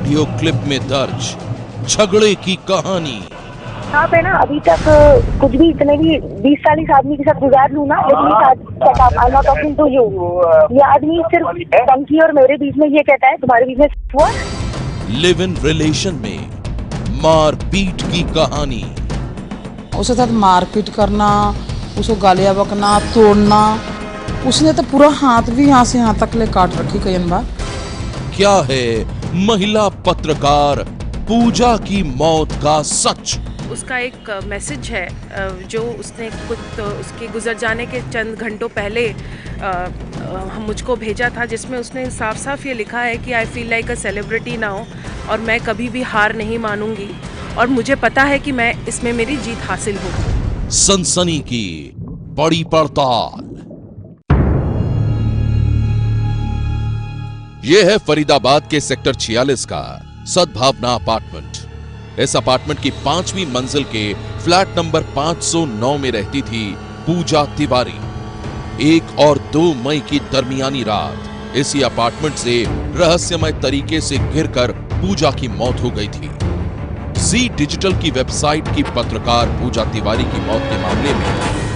Audio clip में दर्ज झगड़े की कहानी। आप है ना, अभी तक कुछ भी इतने भी 20-40 आदमी के साथ गुजार लूं ना, लेकिन तो ये आदमी सिर्फ धमकी और मेरे बीच में ये कहता है तुम्हारे बीच में हुआ। लिव इन रिलेशन में मारपीट की कहानी। उसके साथ मारपीट करना, उसको गालियां बकना, तोड़ना, उसने तो पूरा हाथ भी यहाँ से यहाँ तक ले काट रखी कई बार। क्या है महिला पत्रकार पूजा की मौत का सच? उसका एक मैसेज है जो उसने कुछ उसके गुजर जाने के चंद घंटों पहले मुझको भेजा था, जिसमें उसने साफ साफ ये लिखा है कि I feel like a celebrity now, और मैं कभी भी हार नहीं मानूंगी और मुझे पता है कि मैं इसमें मेरी जीत हासिल होगी। सनसनी की बड़ी पड़ताल। यह है फरीदाबाद के सेक्टर 46 का सद्भावना अपार्टमेंट। इस अपार्टमेंट की 5वीं मंजिल के फ्लैट नंबर 509 में रहती थी पूजा तिवारी। 1 और 2 मई की दरमियानी रात इसी अपार्टमेंट से रहस्यमय तरीके से गिरकर पूजा की मौत हो गई थी। जी डिजिटल की वेबसाइट की पत्रकार पूजा तिवारी की मौत के मामले में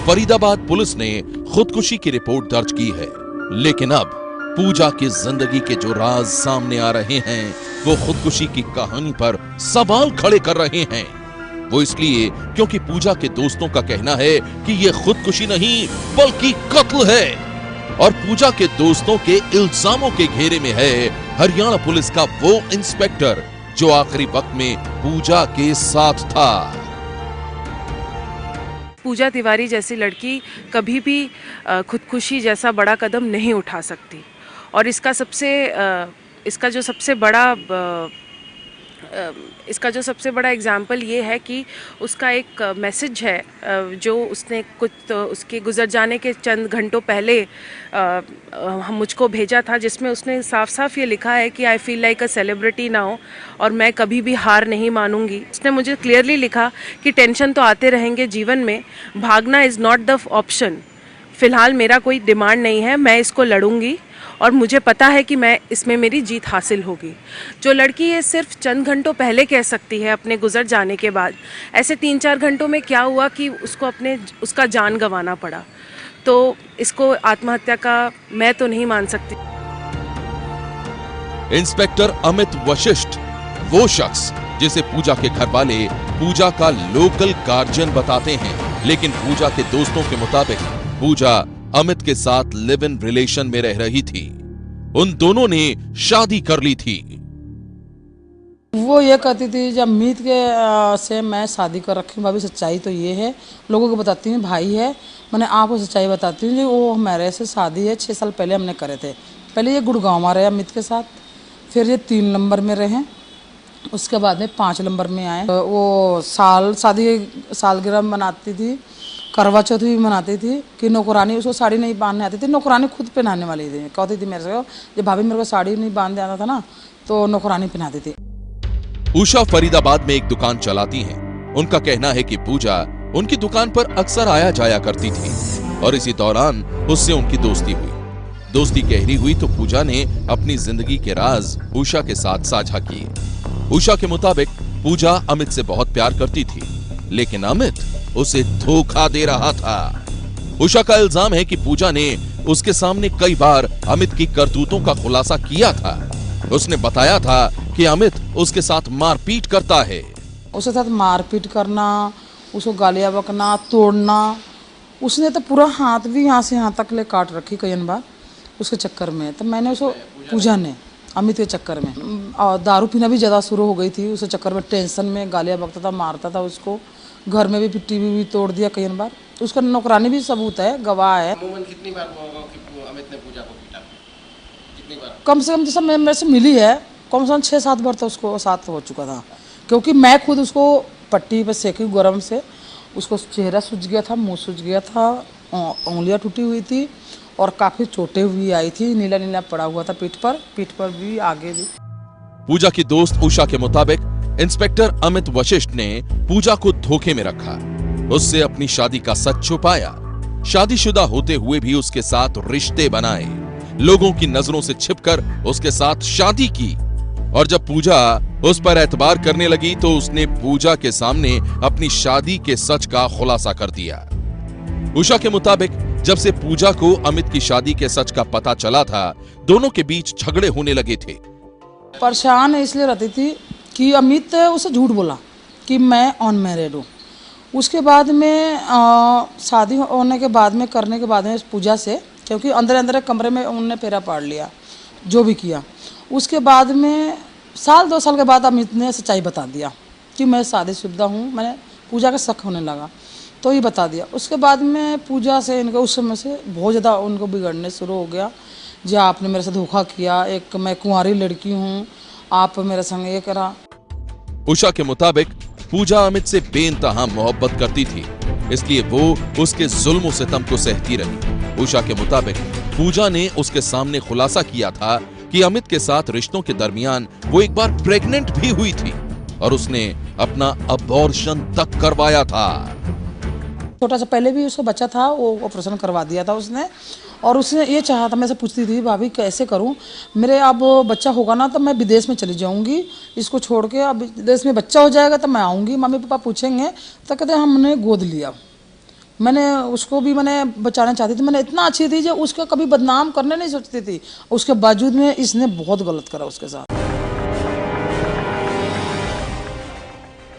फरीदाबाद पुलिस ने खुदकुशी की रिपोर्ट दर्ज की है, लेकिन अब पूजा की जिंदगी के जो राज सामने आ रहे हैं वो खुदकुशी की कहानी पर सवाल खड़े कर रहे हैं। वो इसलिए क्योंकि पूजा के दोस्तों का कहना है कि ये खुदकुशी नहीं बल्कि कत्ल है, और पूजा के दोस्तों के इल्जामों के घेरे में है हरियाणा पुलिस का वो इंस्पेक्टर जो आखिरी वक्त में पूजा के साथ था। पूजा तिवारी जैसी लड़की कभी भी खुदकुशी जैसा बड़ा कदम नहीं उठा सकती, और इसका जो सबसे बड़ा एग्जाम्पल ये है कि उसका एक मैसेज है जो उसने कुछ उसके गुजर जाने के चंद घंटों पहले मुझको भेजा था, जिसमें उसने साफ साफ ये लिखा है कि I feel like a celebrity now, और मैं कभी भी हार नहीं मानूंगी। उसने मुझे क्लियरली लिखा कि टेंशन तो आते रहेंगे जीवन में, भागना इज़ नॉट द ऑप्शन। फिलहाल मेरा कोई डिमांड नहीं है, मैं इसको लड़ूंगी और मुझे पता है कि मैं इसमें मेरी जीत हासिल होगी। जो लड़की ये सिर्फ चंद घंटों पहले कह सकती है अपने गुजर जाने के बाद, ऐसे 3-4 घंटों में क्या हुआ कि उसका जान गंवाना पड़ा, तो इसको आत्महत्या का मैं तो नहीं मान सकती। इंस्पेक्टर अमित वशिष्ठ वो शख्स जिसे पूजा के घर वाले पूजा का लोकल गार्जियन बताते हैं, लेकिन पूजा के दोस्तों के मुताबिक पूजा अमित के साथ लिव इन रिलेशन में रह रही थी। उन दोनों ने शादी कर ली थी। वो ये कहती थी जब अमित के से मैं शादी कर रखी हूँ, भाभी सच्चाई तो ये है, लोगों को बताती हूँ भाई है, मैंने आपको सच्चाई बताती हूँ, वो हमारे से शादी है 6 साल पहले हमने करे थे। पहले ये गुड़गांव में रहे अमित के साथ, फिर ये 3 नंबर में रहे, उसके बाद में 5 नंबर में आए। वो शादी सालगिरह मनाती थी, करवा चौथ भी मनाती थी कि नौकरानी, उसको साड़ी नहीं बांधने आती थी, नौकरानी खुद पहनाने वाली थी। कहती थी मेरे से जब भाभी मेरे को साड़ी नहीं बांधने आता था ना, तो नौकरानी पहनाती थी। उषा फरीदाबाद में एक दुकान चलाती हैं। उनका कहना है कि पूजा उनकी दुकान पर अक्सर आया जाया करती थी और इसी दौरान उससे उनकी दोस्ती हुई। दोस्ती गहरी हुई तो पूजा ने अपनी जिंदगी के राज उषा के साथ साझा किए। उषा के मुताबिक पूजा अमित से बहुत प्यार करती थी, लेकिन अमित उसे धोखा दे रहा था। उषा का इल्जाम है कि पूजा ने उसके सामने कई बार अमित की करतूतों का खुलासा किया था। उसने बताया था कि अमित उसके साथ मारपीट करता है। उसके साथ मारपीट करना, उसको गालियां बकना, तोड़ना, उसने तो पूरा हाथ भी यहाँ से यहाँ तक ले काट रखी कई बार उसके चक्कर में। तो मैंने उसको, पूजा ने अमित के चक्कर में, और दारू पीना भी ज़्यादा शुरू हो गई थी उसके चक्कर में, टेंशन में गालियां बकता था, मारता था उसको, घर में भी टीवी भी तोड़ दिया कई बार। उसका नौकरानी भी सबूत है, गवाह है। कितनी बार कि अमित ने पूजा को पीटा? कितनी बार? कम से कम जैसा मेरे से मिली है, कम से कम 6-7 बार तो उसको साथ हो चुका था, क्योंकि मैं खुद उसको पट्टी पर सेकी गरम से, उसको चेहरा सूज गया था, मुंह सूज गया था, उंगलियां टूटी हुई थी और काफ़ी चोटें हुई आई थी, नीला नीला पड़ा हुआ था पीठ पर भी, आगे भी। पूजा की दोस्त उषा के मुताबिक इंस्पेक्टर अमित वशिष्ठ ने पूजा को धोखे में रखा, उससे अपनी शादी का सच छुपाया, शादीशुदा होते हुए भी उसके साथ रिश्ते बनाए, लोगों की नजरों से छिपकर उसके साथ शादी की। और जब पूजा उस पर एतबार करने लगी तो उसने पूजा के सामने अपनी शादी के सच का खुलासा कर दिया। उषा के मुताबिक जब से पूजा को अमित की शादी के सच का पता चला था, दोनों के बीच झगड़े होने लगे थे। परेशान इसलिए रहती थी कि अमित उसे झूठ बोला कि मैं अनमैरिड हूँ। उसके बाद में शादी होने के बाद में करने के बाद में पूजा से, क्योंकि अंदर अंदर कमरे में उनने फेरा पाड़ लिया जो भी किया, उसके बाद में साल 2 साल के बाद अमित ने सच्चाई बता दिया कि मैं शादीशुदा हूँ। मैंने पूजा का शक होने लगा तो ये बता दिया। उसके बाद में पूजा से इनका उस समय से बहुत ज़्यादा उनको बिगड़ने शुरू हो गया। जी आपने मेरे साथ धोखा किया, एक मैं कुंवारी लड़की हूँ, आप मेरे संग ये करा। उषा के मुताबिक पूजा अमित से बेइंतहा मोहब्बत करती थी, इसलिए वो उसके जुल्म सितम को सहती रही। उषा के मुताबिक पूजा ने उसके सामने खुलासा किया था कि अमित के साथ रिश्तों के दरमियान वो एक बार प्रेग्नेंट भी हुई थी और उसने अपना अबॉर्शन तक करवाया था। छोटा सा पहले भी उसका बच्चा था, वो ऑपरेशन करवा दिया था उसने। और उसने ये चाहा था, मैं से पूछती थी भाभी कैसे करूं, मेरे अब बच्चा होगा ना तो मैं विदेश में चली जाऊंगी, इसको छोड़ के अब विदेश में बच्चा हो जाएगा तो मैं आऊंगी, मम्मी पापा पूछेंगे तो कहते हमने गोद लिया। मैंने उसको भी मैंने बचाना चाहती थी, मैंने इतना अच्छी थी जो उसको कभी बदनाम करने नहीं सोचती थी। उसके बावजूद में इसने बहुत गलत करा उसके साथ।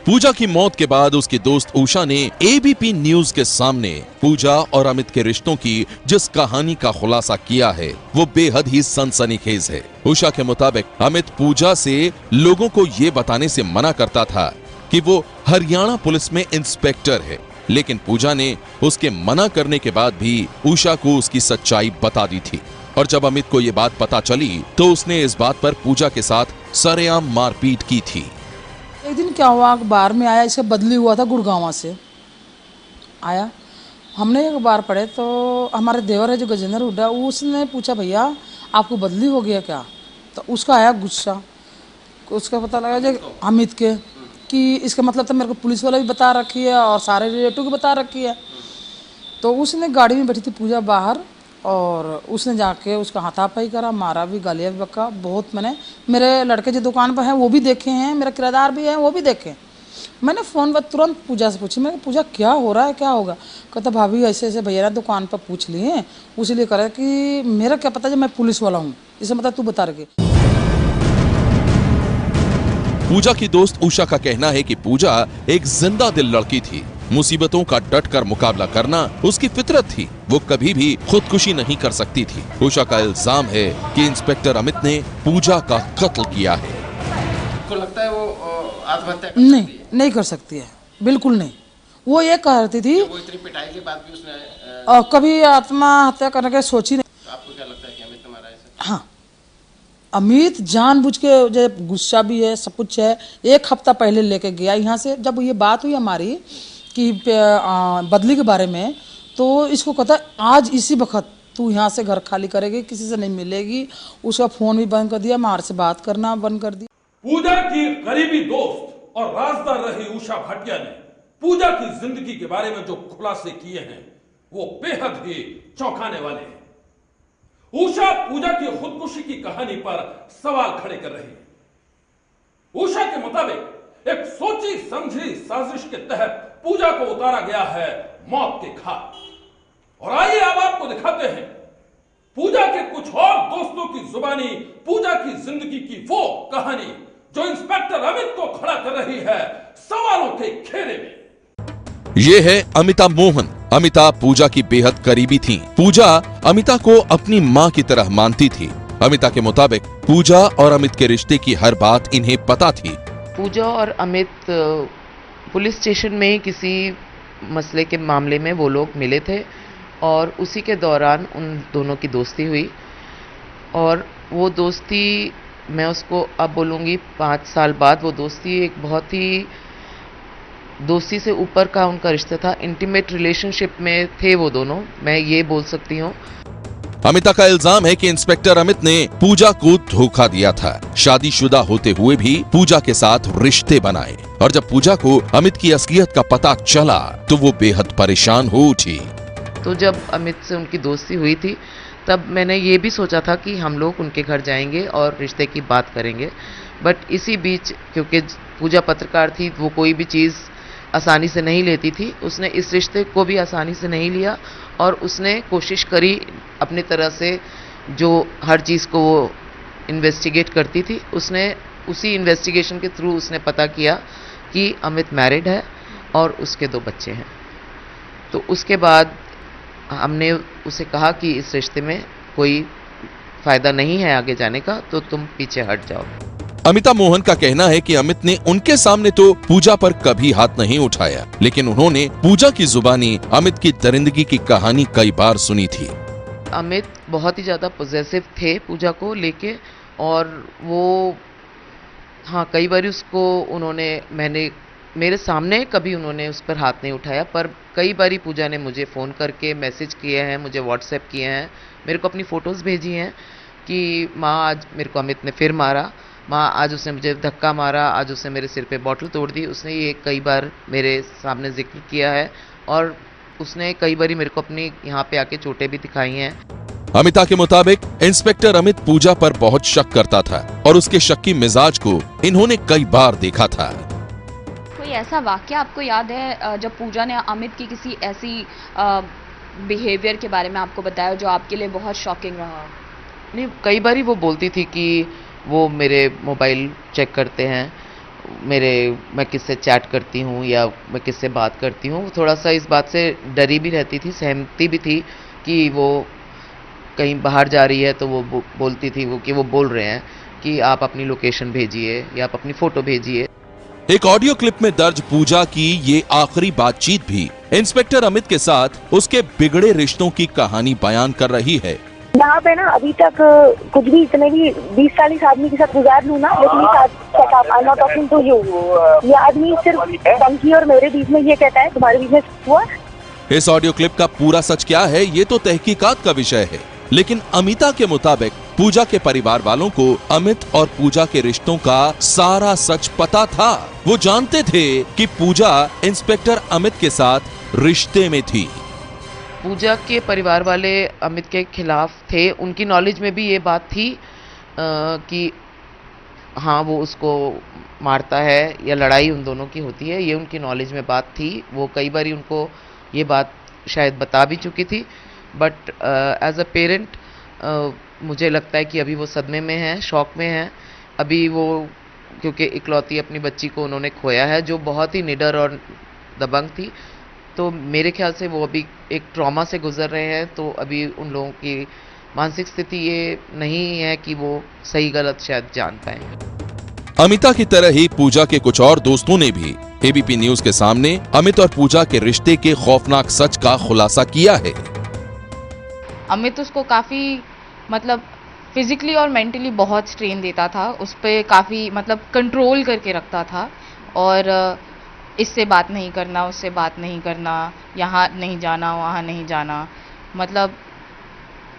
पूजा की मौत के बाद उसकी दोस्त उषा ने एबीपी न्यूज के सामने पूजा और अमित के रिश्तों की जिस कहानी का खुलासा किया है वो बेहद ही सनसनीखेज है। उषा के मुताबिक अमित पूजा से लोगों को ये बताने से मना करता था कि वो हरियाणा पुलिस में इंस्पेक्टर है, लेकिन पूजा ने उसके मना करने के बाद भी उषा को उसकी सच्चाई बता दी थी। और जब अमित को ये बात पता चली तो उसने इस बात पर पूजा के साथ सरेआम मारपीट की थी। एक दिन क्या हुआ, अखबार में आया, इसका बदली हुआ था गुड़गांव से आया। हमने एक बार पढ़े तो हमारे देवर है जो गजेंद्र हुड्डा, उसने पूछा भैया आपको बदली हो गया क्या, तो उसका आया गुस्सा। उसका पता लगा जो अमित के कि इसका मतलब तो मेरे को पुलिस वाला भी बता रखी है और सारे रिलेटिव को बता रखी है। तो उसने गाड़ी में बैठी थी पूजा बाहर और उसने जाके उसका हाथापाई करा, मारा भी, गालियाँ भी बका बहुत। मैंने मेरे लड़के जो दुकान पर हैं वो भी देखे हैं, मेरा किराएदार भी है वो भी देखे। मैंने फ़ोन पर तुरंत पूजा से पूछी, मैं पूजा क्या हो रहा है, क्या होगा। कहता भाभी ऐसे ऐसे भैया ना दुकान पर पूछ लिए, उसलिए करा कि मेरा क्या पता जब मैं पुलिस वाला हूँ, इसे मतलब तू बता रखे। पूजा की दोस्त उषा का कहना है कि पूजा एक जिंदा दिल लड़की थी, मुसीबतों का डट कर मुकाबला करना उसकी फितरत थी, वो कभी भी खुदकुशी नहीं कर सकती थी। उषा का इल्जाम है कि इंस्पेक्टर अमित ने पूजा का कत्ल किया है। आपको लगता है वो आत्महत्या कर नहीं, सकती है? नहीं कर सकती है, बिल्कुल नहीं। वो ये कहती थी वो इतनी पिटाई के बाद भी उसने कभी आत्महत्या करने की सोची नहीं। तो आपको क्या लगता है कि अमित ने मारा है इसे? हाँ, अमित जानबूझ के, जब गुस्सा भी है सब कुछ है, 1 हफ्ता पहले लेके गया यहाँ से। जब ये बात हुई हमारी कि बदली के बारे में, तो इसको कहता आज इसी वक्त तू यहाँ से घर खाली करेगी, किसी से नहीं मिलेगी। उसका फ़ोन भी बंद कर दिया, मार से बात करना बंद कर दिया। पूजा की करीबी दोस्त और राजदार रही उषा भाटिया ने पूजा की जिंदगी के बारे में जो खुलासे किए हैं वो बेहद ही चौंकाने वाले हैं। उषा पूजा की खुदकुशी की कहानी पर सवाल खड़े कर रही है। उषा के मुताबिक एक सोची समझी साजिश के तहत पूजा को उतारा गया है मौत के घाट। और आइए अब आपको दिखाते हैं पूजा के कुछ और दोस्तों की जुबानी पूजा की जिंदगी की वो कहानी जो इंस्पेक्टर अमित को खड़ा कर रही है सवालों के घेरे में। ये है अमिता मोहन। अमिता पूजा की बेहद करीबी थीं। पूजा अमिता को अपनी मां की तरह मानती थी। अमिता के मुताबिक पूजा और अमित के रिश्ते की हर बात इन्हें पता थी। पूजा और अमित पुलिस स्टेशन में किसी मसले के मामले में वो लोग मिले थे और उसी के दौरान उन दोनों की दोस्ती हुई। और वो दोस्ती, मैं उसको अब बोलूँगी 5 साल बाद, वो दोस्ती एक बहुत ही दोस्ती से ऊपर का उनका रिश्ता था। इंटीमेट रिलेशनशिप में थे वो दोनों, मैं ये बोल सकती हूँ। अमिता का इल्जाम है कि इंस्पेक्टर अमित ने पूजा को धोखा दिया था। शादीशुदा होते हुए भी पूजा के साथ रिश्ते बनाए और जब पूजा को अमित की असलियत का पता चला तो वो बेहद परेशान हो उठी। तो जब अमित से उनकी दोस्ती हुई थी तब मैंने ये भी सोचा था कि हम लोग उनके घर जाएंगे और रिश्ते की बात करेंगे, बट इसी बीच क्योंकि पूजा पत्रकार थी, वो कोई भी चीज़ आसानी से नहीं लेती थी, उसने इस रिश्ते को भी आसानी से नहीं लिया और उसने कोशिश करी अपनी तरह से, जो हर चीज़ को वो इन्वेस्टिगेट करती थी, उसने उसी इन्वेस्टिगेशन के थ्रू उसने पता किया कि अमित मैरिड है और उसके 2 बच्चे हैं। तो उसके बाद हमने उसे कहा कि इस रिश्ते में कोई फ़ायदा नहीं है आगे जाने का, तो तुम पीछे हट जाओ। अमिता मोहन का कहना है कि अमित ने उनके सामने तो पूजा पर कभी हाथ नहीं उठाया, लेकिन उन्होंने पूजा की जुबानी अमित की दरिंदगी की कहानी कई बार सुनी थी। अमित बहुत ही ज़्यादा पॉजेसिव थे पूजा को लेके, और वो हाँ कई बार उसको मेरे सामने कभी उन्होंने उस पर हाथ नहीं उठाया, पर कई बारी पूजा ने मुझे फ़ोन करके मैसेज किए हैं, मुझे व्हाट्सएप किए हैं, मेरे को अपनी फ़ोटोज़ भेजी हैं कि माँ आज मेरे को अमित ने फिर मारा, माँ आज उसने मुझे धक्का मारा, आज उसने मेरे सिर पे बॉटल तोड़ दी। उसने ये कई बार मेरे सामने जिक्र किया है और उसने कई बारी मेरे को अपनी यहाँ पे आके चोटें भी दिखाई हैं। अमिता के मुताबिक इंस्पेक्टर अमित पूजा पर बहुत शक करता था और उसके शक्की मिजाज को इन्होंने कई बार देखा था। कोई ऐसा वाक्य आपको याद है जब पूजा ने अमित की किसी ऐसी बिहेवियर के बारे में आपको बताया जो आपके लिए बहुत शॉकिंग रहा? नहीं, कई बारी वो बोलती थी कि वो मेरे मोबाइल चेक करते हैं, मैं किससे चैट करती हूँ या मैं किससे बात करती हूँ। थोड़ा सा इस बात से डरी भी रहती थी, सहमती भी थी कि वो कहीं बाहर जा रही है, तो वो बोलती थी कि वो बोल रहे हैं कि आप अपनी लोकेशन भेजिए या आप अपनी फ़ोटो भेजिए। एक ऑडियो क्लिप में दर्ज पूजा की ये आखिरी बातचीत भी इंस्पेक्टर अमित के साथ उसके बिगड़े रिश्तों की कहानी बयान कर रही है। यहाँ पे ना अभी तक कुछ भी इतने भी 20 साल इस आदमी के साथ गुजार लूँ ना, लेकिन आई नॉट टॉकिंग टू यू, ये आदमी सिर्फ बंकी और मेरे बीच में ये कहता है तुम्हारे बीच में हुआ। इस ऑडियो क्लिप का पूरा सच क्या है ये तो तहकीकात का विषय है, लेकिन अमिता के मुताबिक पूजा के परिवार वालों को अमित और पूजा के रिश्तों का सारा सच पता था। वो जानते थे कि पूजा इंस्पेक्टर अमित के साथ रिश्ते में थी। पूजा के परिवार वाले अमित के खिलाफ थे, उनकी नॉलेज में भी ये बात थी कि हाँ वो उसको मारता है या लड़ाई उन दोनों की होती है, ये उनकी नॉलेज में बात थी। वो कई बार उनको ये बात शायद बता भी चुकी थी, बट एज अ पेरेंट मुझे लगता है कि अभी वो सदमे में हैं, शॉक में हैं। अभी वो क्योंकि इकलौती अपनी बच्ची को उन्होंने खोया है जो बहुत ही निडर और दबंग थी, तो मेरे ख्याल से वो अभी एक ट्रॉमा से गुजर रहे हैं। तो अभी उन लोगों की मानसिक स्थिति ये नहीं है कि वो सही गलत शायद जान पाए। अमिता की तरह ही पूजा के कुछ और दोस्तों ने भी एबीपी न्यूज के सामने अमित और पूजा के रिश्ते के खौफनाक सच का खुलासा किया है। अमित उसको काफ़ी मतलब फिजिकली और मेंटली बहुत स्ट्रेन देता था, उस पर काफ़ी मतलब कंट्रोल करके रखता था, और इससे बात नहीं करना, उससे बात नहीं करना, यहाँ नहीं जाना, वहाँ नहीं जाना, मतलब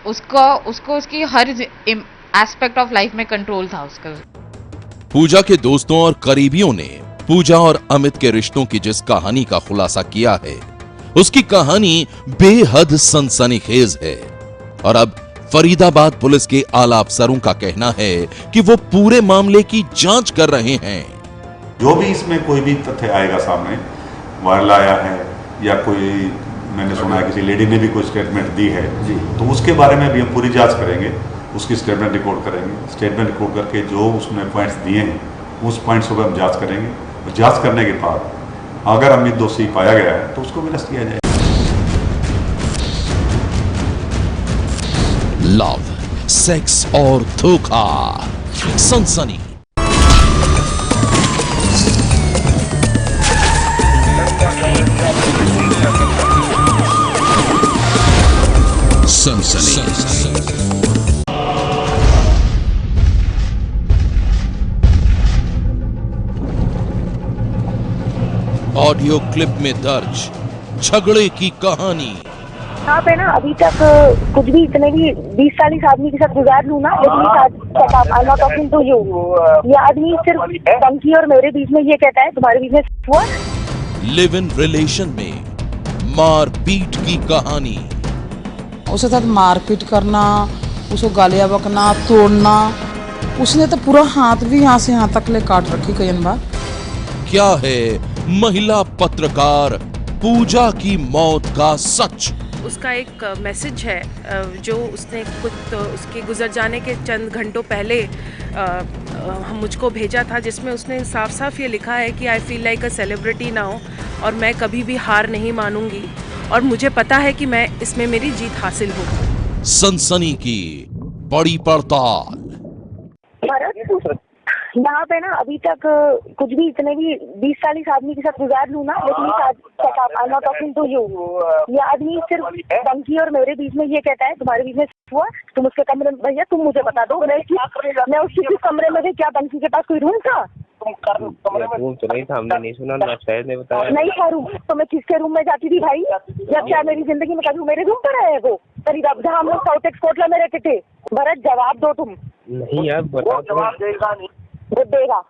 उसको उसकी हर एस्पेक्ट ऑफ लाइफ में कंट्रोल था उसका। पूजा के दोस्तों और करीबियों ने पूजा और अमित के रिश्तों की जिस कहानी का खुलासा किया है, उसकी कहानी बेहद सनसनीखेज है। और अब फरीदाबाद पुलिस के आला अफसरों का कहना है कि वो पूरे मामले की जांच कर रहे हैं। जो भी इसमें कोई भी तथ्य आएगा सामने, वायरल आया है या कोई मैंने सुना है किसी लेडी ने भी कोई स्टेटमेंट दी है जी, तो उसके बारे में भी हम पूरी जांच करेंगे, उसकी स्टेटमेंट रिकॉर्ड करेंगे। स्टेटमेंट रिकॉर्ड करके जो उसने पॉइंट्स दिए हैं उस पॉइंट्स को हम जांच करेंगे, और जांच करने के बाद अगर अमित दोषी पाया गया है तो उसको भी अरेस्ट किया जाएगा। लव, सेक्स और धोखा, सनसनी। ऑडियो क्लिप में दर्ज झगड़े की कहानी। यहाँ पे ना अभी तक कुछ भी इतने भी 20 साल इस आदमी के साथ गुजार लूँ ना, लेकिन आई नॉट टॉकिंग टू यू, ये आदमी सिर्फ बंकी और मेरे बीच में ये कहता है तुम्हारे बीच में हुआ। लिव इन रिलेशन में मारपीट की कहानी। उसके साथ मारपीट करना, उसको गालियाँ बकना, तोड़ना। उसने तो पूरा हाथ भी यहाँ से यहाँ तक ले काट रखी कई बार। क्या है महिला पत्रकार पूजा की मौत का सच? उसका एक मैसेज है जो उसने कुछ उसके गुजर जाने के चंद घंटों पहले मुझको भेजा था, जिसमें उसने साफ साफ ये लिखा है कि I feel like a celebrity now, और मैं कभी भी हार नहीं मानूंगी और मुझे पता है कि मैं इसमें मेरी जीत हासिल होगी। सनसनी की बड़ी पड़ताल। यहाँ पे ना अभी तक कुछ भी इतने भी 20-40 आदमी के साथ गुजार लूँ ना, लेकिन I am not talking to you. ये आदमी सिर्फ बंकी और मेरे बीच में ये कहता है तुम्हारे बीच में हुआ, तुम उसके कमरे में, भैया तुम मुझे बता दो मैं उसके कमरे में थे, क्या बंकी के पास कोई रूम था? रूम तो नहीं था, हमने नहीं सुना ना, शायद ने बताया नहीं था रूम, तो मैं किसके रूम में जाती थी भाई? जब क्या मेरी जिंदगी में कभी मेरे रूम पर आया है वो करीब, जहाँ हम लोग साउथ एक्सपोर्टला में रहते थे। भरत जवाब दो तुम। नहीं यार बताओ। जवाब देगा नहीं, वो देगा।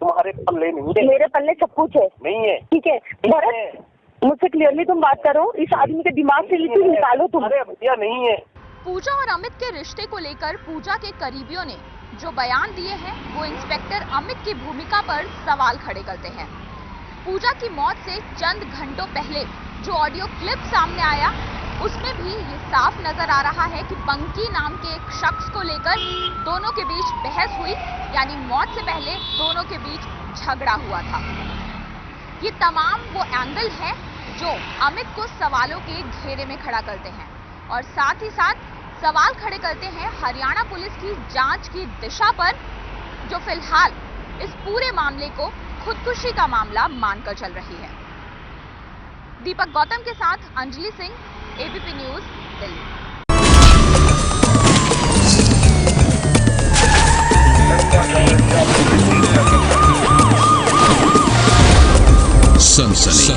तुम्हारे पल्ले नहीं, मेरे पल्ले सब कुछ है, नहीं है। ठीक है भरत, मुझसे क्लियरली तुम बात करो, इस आदमी के दिमाग से लिखी निकालो तुम। भैया नहीं है। पूजा और अमित के रिश्ते को लेकर पूजा के करीबियों ने जो बयान दिए हैं वो इंस्पेक्टर अमित की भूमिका पर सवाल खड़े करते हैं। पूजा की मौत से चंद घंटों पहले जो ऑडियो क्लिप सामने आया उसमें भी ये साफ नजर आ रहा है कि बंकी नाम के एक शख्स को लेकर दोनों के बीच बहस हुई, यानी मौत से पहले दोनों के बीच झगड़ा हुआ था। ये तमाम वो एंगल है जो अमित को सवालों के घेरे में खड़ा करते हैं और साथ ही साथ सवाल खड़े करते हैं हरियाणा पुलिस की जांच की दिशा पर, जो फिलहाल इस पूरे मामले को खुदकुशी का मामला मानकर चल रही है। दीपक गौतम के साथ अंजलि सिंह, एबीपी न्यूज, दिल्ली। सनसनी